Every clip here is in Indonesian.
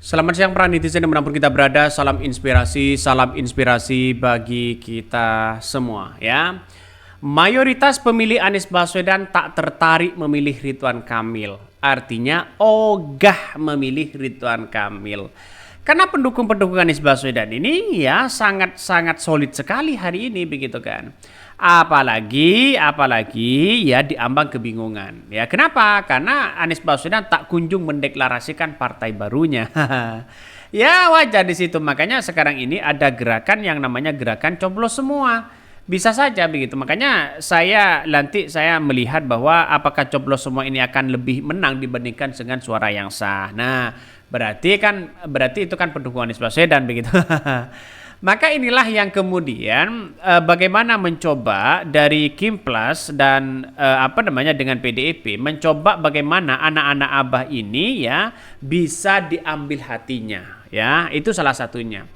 Selamat siang para netizen dimanapun kita berada, salam inspirasi bagi kita semua ya. Mayoritas pemilih Anies Baswedan tak tertarik memilih Ridwan Kamil, artinya ogah memilih Ridwan Kamil. Karena pendukung-pendukung Anies Baswedan ini ya sangat-sangat solid sekali hari ini begitu kan. Apalagi ya diambang kebingungan. Ya kenapa? Karena Anies Baswedan tak kunjung mendeklarasikan partai barunya. Ya wajar di situ. Makanya sekarang ini ada gerakan yang namanya gerakan coblos semua. Bisa saja begitu. Makanya saya melihat bahwa apakah coblos semua ini akan lebih menang dibandingkan dengan suara yang sah. Nah, berarti itu kan pendukung Anies Baswedan begitu. Maka inilah yang kemudian bagaimana mencoba dari Kim Plus dan dengan PDIP mencoba bagaimana anak-anak Abah ini ya bisa diambil hatinya ya, itu salah satunya.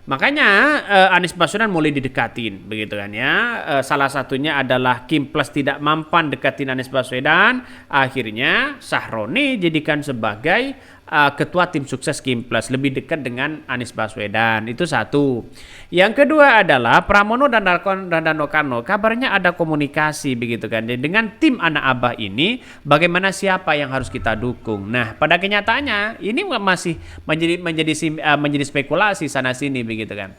Makanya Anies Baswedan mulai didekatin begitu kan ya. Salah satunya adalah Kim Plus tidak mampan dekatin Anies Baswedan, akhirnya Sahroni jadikan sebagai ketua tim sukses Kim Plus, lebih dekat dengan Anies Baswedan. Itu satu. Yang kedua adalah Pramono dan Rano Karno kabarnya ada komunikasi begitu kan. Dengan tim anak Abah ini bagaimana siapa yang harus kita dukung. Nah, pada kenyataannya ini masih menjadi spekulasi sana sini begitu kan.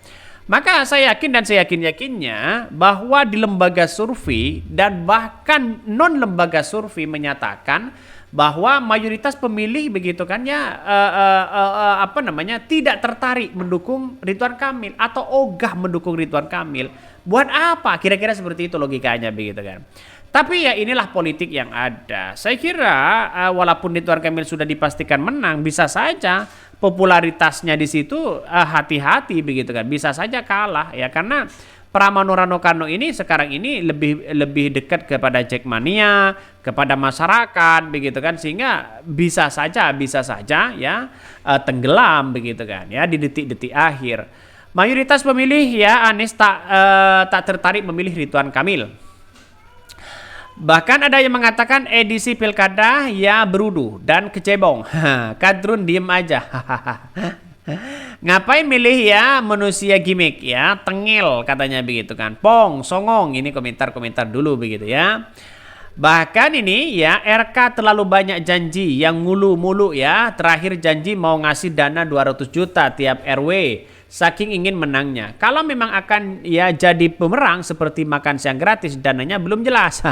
Maka saya yakin dan saya yakinnya bahwa di lembaga survei dan bahkan non lembaga survei menyatakan bahwa mayoritas pemilih begitu kan ya tidak tertarik mendukung Ridwan Kamil atau ogah mendukung Ridwan Kamil. Buat apa? Kira-kira seperti itu logikanya begitu kan. Tapi ya inilah politik yang ada. Saya kira walaupun Ridwan Kamil sudah dipastikan menang, bisa saja popularitasnya di situ hati-hati begitu kan. Bisa saja kalah ya karena Pramono Rano Karno ini sekarang ini lebih dekat kepada Jackmania, kepada masyarakat begitu kan, sehingga bisa saja ya tenggelam begitu kan ya di detik-detik akhir. Mayoritas pemilih ya Anies tak tertarik memilih Ridwan Kamil. Bahkan ada yang mengatakan edisi pilkada ya berudu dan kecebong. Kadrun diem aja. Ngapain milih ya manusia gimmick ya, tengil katanya begitu kan, pong songong, ini komentar-komentar dulu begitu ya. Bahkan ini ya RK terlalu banyak janji yang mulu-mulu ya, terakhir janji mau ngasih dana 200 juta tiap RW saking ingin menangnya. Kalau memang akan ya jadi pemerang seperti makan siang gratis, dananya belum jelas.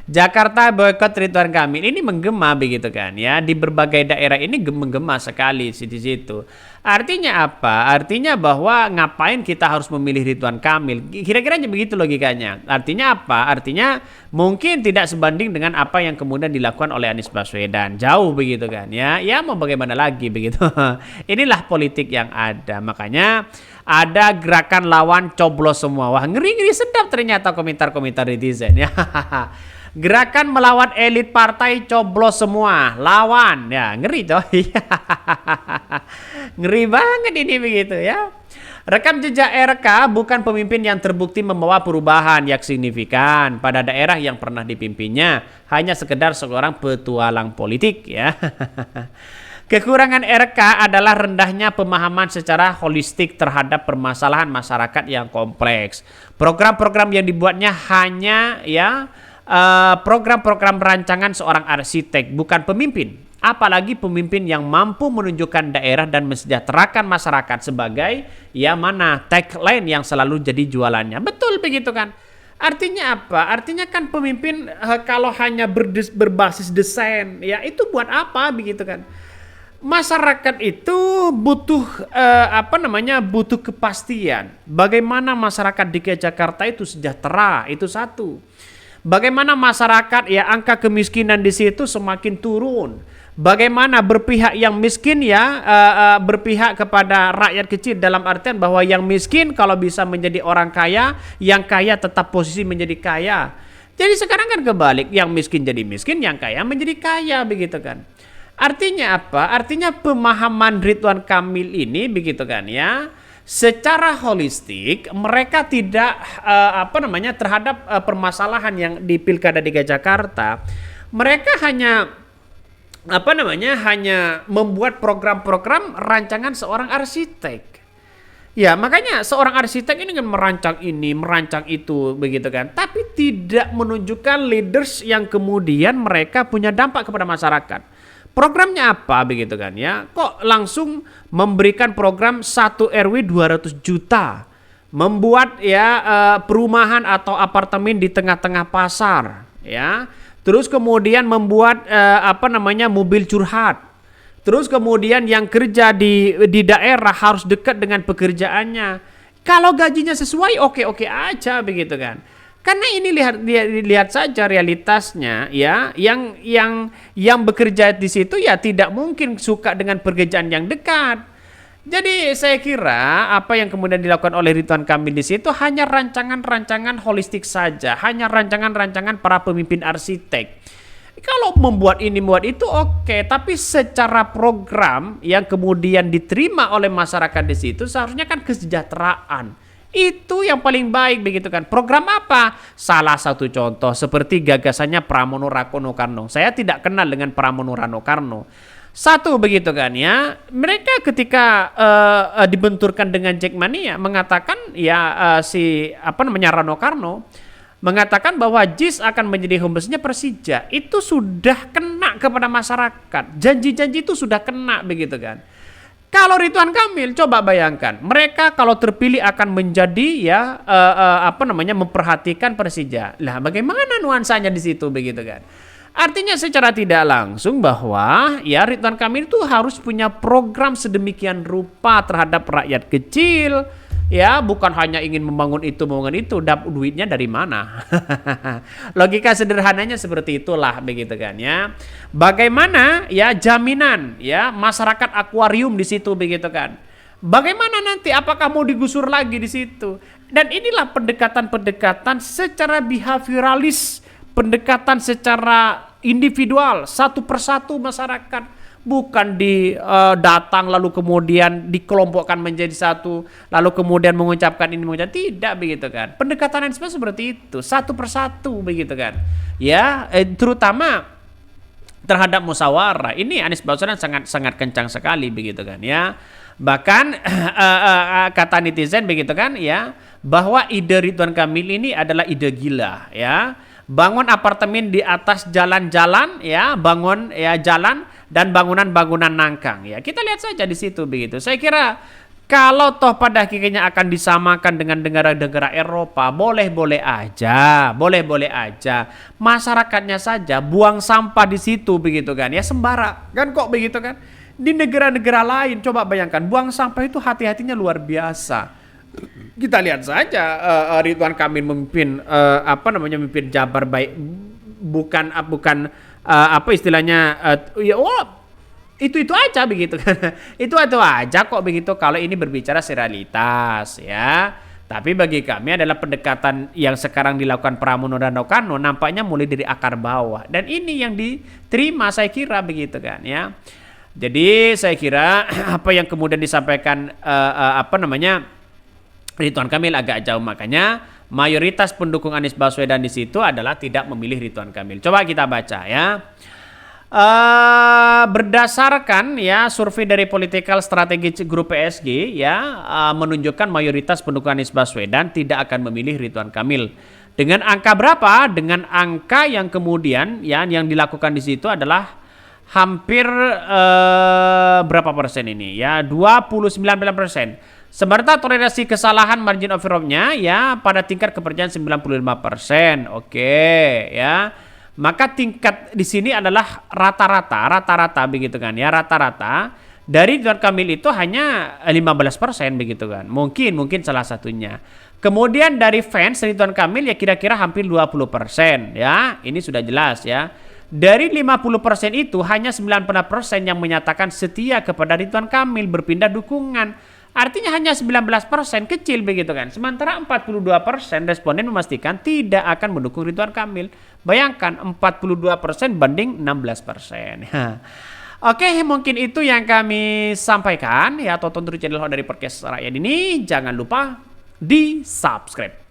Jakarta boykot Ridwan Kamil ini menggema begitu kan ya, di berbagai daerah ini menggema sekali di situ. Artinya apa? Artinya bahwa ngapain kita harus memilih Ridwan Kamil? Kira-kira begitu logikanya. Artinya apa? Artinya mungkin tidak sebanding dengan apa yang kemudian dilakukan oleh Anies Baswedan. Jauh begitu kan ya. Ya mau bagaimana lagi begitu. Inilah politik yang ada. Makanya ada gerakan lawan coblos semua. Wah, ngeri-ngeri sedap ternyata komentar-komentar netizen ya. Gerakan melawan elit partai coblos semua, lawan ya, ngeri toh. Ngeri banget ini begitu ya. Rekam jejak RK bukan pemimpin yang terbukti membawa perubahan yang signifikan pada daerah yang pernah dipimpinnya, hanya sekedar seorang petualang politik ya. Kekurangan RK adalah rendahnya pemahaman secara holistik terhadap permasalahan masyarakat yang kompleks. Program-program yang dibuatnya hanya ya program-program rancangan seorang arsitek, bukan pemimpin. Apalagi pemimpin yang mampu menunjukkan daerah dan mensejahterakan masyarakat sebagai ya mana tagline yang selalu jadi jualannya. Betul begitu kan? Artinya apa? Artinya kan pemimpin kalau hanya berbasis desain, ya itu buat apa begitu kan? Masyarakat itu butuh butuh kepastian. Bagaimana masyarakat DKI Jakarta itu sejahtera, itu satu. Bagaimana masyarakat ya angka kemiskinan di situ semakin turun. Bagaimana berpihak yang miskin ya berpihak kepada rakyat kecil dalam artian bahwa yang miskin kalau bisa menjadi orang kaya, yang kaya tetap posisi menjadi kaya. Jadi sekarang kan kebalik, yang miskin jadi miskin, yang kaya menjadi kaya begitu kan. Artinya apa? Artinya pemahaman Ridwan Kamil ini begitu kan ya. Secara holistik mereka tidak terhadap permasalahan yang di Pilkada DKI Jakarta, mereka hanya hanya membuat program-program rancangan seorang arsitek. Ya, makanya seorang arsitek ini kan merancang ini, merancang itu, begitu kan. Tapi tidak menunjukkan leaders yang kemudian mereka punya dampak kepada masyarakat. Programnya apa, begitu kan ya. Kok langsung memberikan program 1 RW 200 juta. Membuat perumahan atau apartemen di tengah-tengah pasar, ya. Terus kemudian membuat mobil curhat. Terus kemudian yang kerja di daerah harus dekat dengan pekerjaannya. Kalau gajinya sesuai, oke-oke aja, begitu kan. Karena ini lihat saja realitasnya, ya. Yang bekerja di situ ya tidak mungkin suka dengan pekerjaan yang dekat. Jadi saya kira apa yang kemudian dilakukan oleh Ridwan Kamil di situ hanya rancangan-rancangan holistik saja, hanya rancangan-rancangan para pemimpin arsitek. Kalau membuat ini, membuat itu oke, tapi secara program yang kemudian diterima oleh masyarakat di situ seharusnya kan kesejahteraan. Itu yang paling baik, begitu kan. Program apa? Salah satu contoh seperti gagasannya Pramono Rano Karno. Saya tidak kenal dengan Pramono Rano Karno. Satu, begitu kan ya. Mereka ketika dibenturkan dengan Jackmania mengatakan Rano Karno mengatakan bahwa JIS akan menjadi home base-nya Persija. Itu sudah kena kepada masyarakat. Janji-janji itu sudah kena, begitu kan. Kalau Ridwan Kamil, coba bayangkan, mereka kalau terpilih akan menjadi memperhatikan Persija. Lah bagaimana nuansanya di situ, begitu kan. Artinya secara tidak langsung bahwa Ridwan Kamil itu harus punya program sedemikian rupa terhadap rakyat kecil. Ya, bukan hanya ingin membangun itu, dapat duitnya dari mana? Logika sederhananya seperti itulah, begitu kan ya. Bagaimana jaminan masyarakat akuarium di situ, begitu kan. Bagaimana nanti, apakah mau digusur lagi di situ? Dan inilah pendekatan-pendekatan secara behaviораlis, pendekatan secara individual, satu persatu masyarakat. Bukan datang lalu kemudian dikelompokkan menjadi satu, lalu kemudian mengucapkan ini, tidak, begitu kan. Pendekatan seperti itu, satu persatu, begitu kan. Ya, terutama terhadap musyawarah. Ini Anies Baswedan sangat kencang sekali, begitu kan ya. Bahkan kata netizen, begitu kan ya, bahwa ide Ridwan Kamil ini adalah ide gila, ya. Bangun apartemen di atas jalan-jalan, bangun jalan dan bangunan-bangunan nangkang, Kita lihat saja di situ, begitu. Saya kira kalau toh pada akhirnya akan disamakan dengan negara-negara Eropa, boleh-boleh aja. Masyarakatnya saja buang sampah di situ, begitu kan sembarang. Kan kok begitu kan? Di negara-negara lain coba bayangkan, buang sampah itu hati-hatinya luar biasa. Kita lihat saja Ridwan Kamil memimpin memimpin Jabar, baik bukan itu aja, begitu kan. itu aja kok, begitu kalau ini berbicara realitas, ya. Tapi bagi kami adalah pendekatan yang sekarang dilakukan Pramono dan Rano Karno nampaknya mulai dari akar bawah, dan ini yang diterima, saya kira, begitu kan ya. Jadi saya kira apa yang kemudian disampaikan Ridwan Kamil agak jauh, makanya mayoritas pendukung Anies Baswedan di situ adalah tidak memilih Ridwan Kamil. Coba kita baca ya. Berdasarkan survei dari Political Strategy Group PSG menunjukkan mayoritas pendukung Anies Baswedan tidak akan memilih Ridwan Kamil. Dengan angka berapa? Dengan angka yang kemudian yang dilakukan di situ adalah hampir berapa persen ini 29%. Sementara toleransi kesalahan margin of error-nya pada tingkat kepercayaan 95%. Oke, ya. Maka tingkat di sini adalah rata-rata, begitu kan ya. Rata-rata dari Ridwan Kamil itu hanya 15%, begitu kan. Mungkin salah satunya. Kemudian dari fans Ridwan Kamil kira-kira hampir 20%, ya. Ini sudah jelas, ya. Dari 50% itu hanya 90% yang menyatakan setia kepada Ridwan Kamil, berpindah dukungan. Artinya hanya 19%, kecil, begitu kan. Sementara 42% responden memastikan tidak akan mendukung Ridwan Kamil. Bayangkan 42% banding 16%. Oke, mungkin itu yang kami sampaikan, Tonton terus channel dari podcast rakyat ini. Jangan lupa di subscribe.